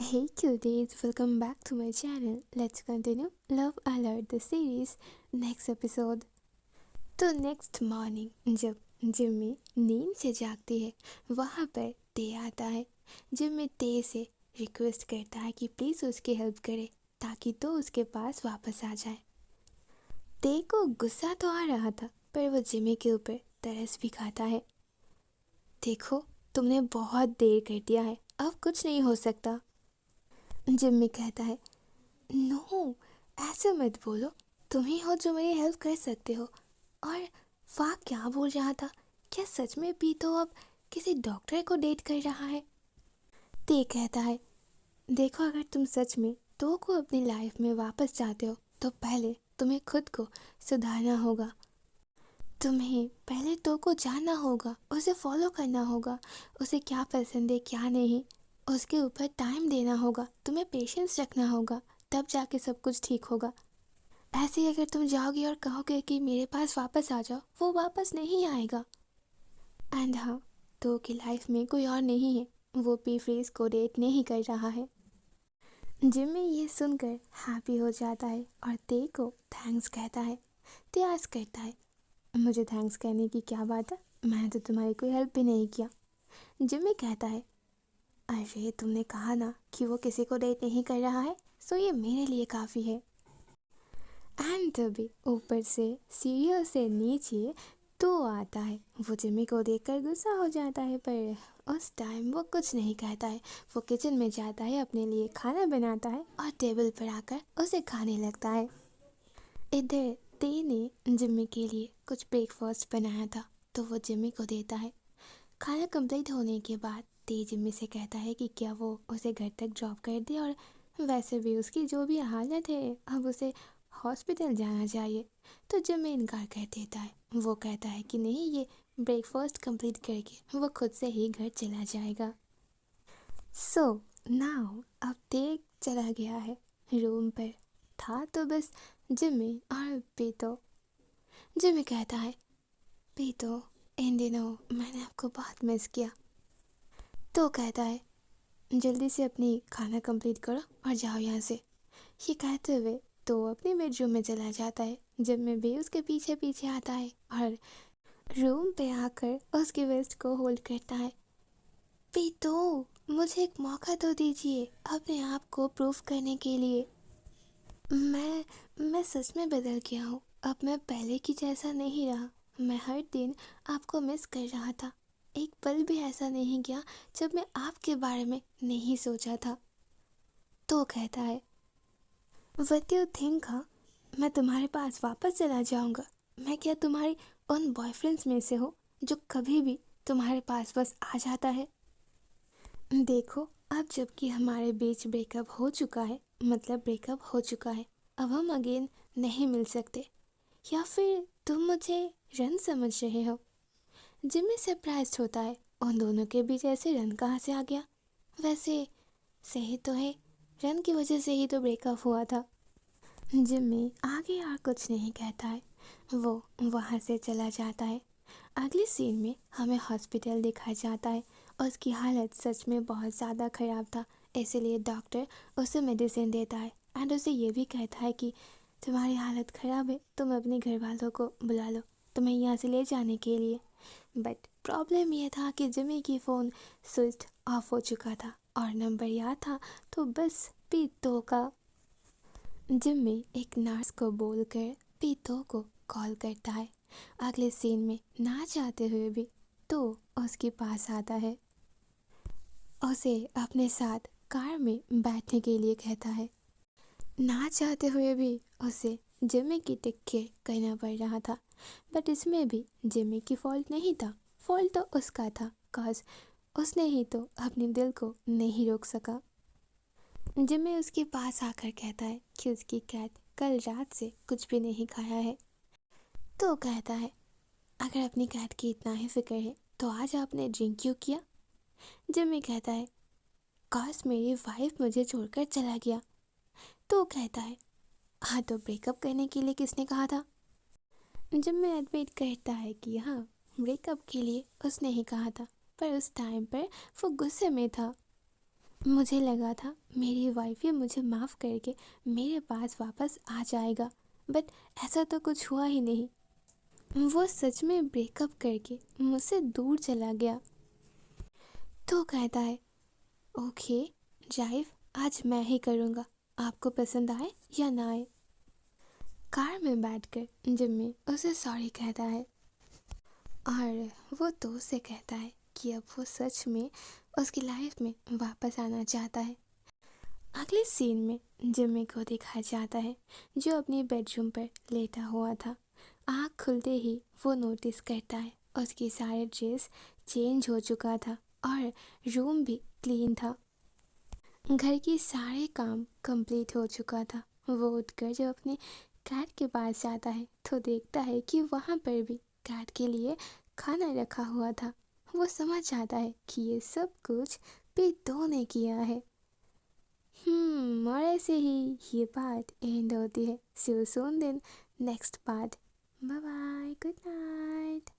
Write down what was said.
Hey cuties, welcome back to my channel. Let's continue Love Alert the series next episode. तो next morning जब जिम्मी नींद से जागती है वहाँ पर ते आता है। जिम्मी ते से रिक्वेस्ट करता है कि प्लीज़ उसकी हेल्प करे ताकि तो उसके पास वापस आ जाए। ते को गुस्सा तो आ रहा था पर वो जिम्मी के ऊपर तरस भी खाता है। देखो तुमने बहुत देर कर दिया है, अब कुछ नहीं हो सकता। जिम्मी कहता है नो, ऐसे मत बोलो, तुम ही हो जो मेरी हेल्प कर सकते हो। और वाह क्या बोल रहा था, क्या सच में पीतो अब किसी डॉक्टर को डेट कर रहा है? ते कहता है देखो अगर तुम सच में तो को अपनी लाइफ में वापस चाहते हो तो पहले तुम्हें खुद को सुधारना होगा। तुम्हें पहले तो को जानना होगा, उसे फॉलो करना होगा, उसे क्या पसंद है क्या नहीं, उसके ऊपर टाइम देना होगा, तुम्हें पेशेंस रखना होगा, तब जाके सब कुछ ठीक होगा। ऐसे ही अगर तुम जाओगे और कहोगे कि मेरे पास वापस आ जाओ, वो वापस नहीं आएगा। एंड हाँ, तो की लाइफ में कोई और नहीं है, वो पी फ्रीज को डेट नहीं कर रहा है। जिम्मी ये सुनकर हैप्पी हो जाता है और ते को थैंक्स कहता है। ते आस्क करता है मुझे थैंक्स कहने की क्या बात है, मैंने तो तुम्हारी कोई हेल्प भी नहीं किया। जिम्मी कहता है अरे तुमने कहा ना कि वो किसी को डेट नहीं कर रहा है, सो ये मेरे लिए काफ़ी है। एंड तभी ऊपर से सीढ़ियों से नीचे तो आता है। वो जिम्मी को देखकर गुस्सा हो जाता है पर उस टाइम वो कुछ नहीं कहता है। वो किचन में जाता है, अपने लिए खाना बनाता है और टेबल पर आकर उसे खाने लगता है। इधर ते ने जिम्मी के लिए कुछ ब्रेकफास्ट बनाया था तो वो जिम्मी को देता है। खाना कंप्लीट होने के बाद ते जिम्मी से कहता है कि क्या वो उसे घर तक ड्रॉप कर दे, और वैसे भी उसकी जो भी हालत है अब उसे हॉस्पिटल जाना चाहिए। तो जिम्मी इनकार कर देता है। वो कहता है कि नहीं, ये ब्रेकफास्ट कंप्लीट करके वो खुद से ही घर चला जाएगा। सो नाउ अब ते चला गया है रूम पर, था तो बस जिम्मी और पीतो। जिम्मी कहता है पीतो, इन दिनों मैंने आपको बहुत मिस किया। तो कहता है जल्दी से अपनी खाना कंप्लीट करो और जाओ यहाँ से। ये कहते हुए तो अपने बेडरूम में चला जाता है। जिम्मी भी उसके पीछे पीछे आता है और रूम पे आकर उसकी वेस्ट को होल्ड करता है। पीतो, मुझे एक मौका तो दीजिए अपने आप को प्रूफ करने के लिए। मैं सच में बदल गया हूँ, अब मैं पहले की जैसा नहीं रहा। मैं हर दिन आपको मिस कर रहा था, एक पल भी ऐसा नहीं गया जब मैं आपके बारे में नहीं सोचा था। तो कहता है व्हाट यू थिंक, हाँ मैं तुम्हारे पास वापस चला जाऊंगा? मैं क्या तुम्हारी उन बॉयफ्रेंड्स में से हूँ जो कभी भी तुम्हारे पास बस आ जाता है? देखो अब जबकि हमारे बीच ब्रेकअप हो चुका है, मतलब ब्रेकअप हो चुका है, अब हम अगेन नहीं मिल सकते। या फिर तुम मुझे रन समझ रहे हो? जिम्मी सरप्राइज होता है, उन दोनों के बीच ऐसे रन कहाँ से आ गया? वैसे सही तो है, रन की वजह से ही तो ब्रेकअप हुआ था। जिम्मी आगे और कुछ नहीं कहता है, वो वहाँ से चला जाता है। अगले सीन में हमें हॉस्पिटल दिखाया जाता है। उसकी हालत सच में बहुत ज़्यादा ख़राब था, इसीलिए डॉक्टर उसे मेडिसिन देता है एंड उसे ये भी कहता है कि तुम्हारी हालत ख़राब है, तुम अपने घर वालों को बुला लो तुम्हें यहाँ से ले जाने के लिए। बट प्रॉब्लम ये था कि जिम्मी की फ़ोन स्विच ऑफ हो चुका था और नंबर याद था तो बस पीतो का। जिम्मी एक नर्स को बोलकर पीतो को कॉल करता है। अगले सीन में ना चाहते हुए भी तो उसके पास आता है, उसे अपने साथ कार में बैठने के लिए कहता है। ना चाहते हुए भी उसे जिम्मी की टेक केयर करना पड़ रहा था, बट इसमें भी जिम्मी की फॉल्ट नहीं था, फॉल्ट तो उसका था, कॉज उसने ही तो अपने दिल को नहीं रोक सका। जिम्मी उसके पास आकर कहता है कि उसकी कैट कल रात से कुछ भी नहीं खाया है। तो कहता है अगर अपनी कैट की इतना ही फिक्र है तो आज आपने ड्रिंक क्यों किया? जिम्मी कहता है काश मेरी वाइफ मुझे छोड़कर चला गया। तो कहता है हाँ तो ब्रेकअप करने के लिए किसने कहा था? जिम्मी एडमिट करता है कि हाँ, ब्रेकअप के लिए उसने ही कहा था, पर उस टाइम पर वो गुस्से में था। मुझे लगा था मेरी वाइफ ही मुझे माफ़ करके मेरे पास वापस आ जाएगा, बट ऐसा तो कुछ हुआ ही नहीं। वो सच में ब्रेकअप करके मुझसे दूर चला गया। तो कहता है, ओके ड्राइव आज मैं ही करूँगा, आपको पसंद आए या ना आए। कार में बैठकर जिम्मी उसे सॉरी कहता है और वो दोस्त से कहता है कि अब वो सच में उसकी लाइफ में वापस आना चाहता है। अगले सीन में जिम्मी को दिखाया जाता है जो अपनी बेडरूम पर लेटा हुआ था। आँख खुलते ही वो नोटिस करता है उसकी सारे ड्रेस चेंज हो चुका था और रूम भी क्लीन था। घर की सारे काम कंप्लीट हो चुका था। वो उठकर जब अपने कैट के पास जाता है तो देखता है कि वहाँ पर भी कैट के लिए खाना रखा हुआ था। वो समझ जाता है कि ये सब कुछ पिटो ने किया है। और ऐसे ही ये पार्ट एंड होती है। See you soon then next part. Bye bye, good night.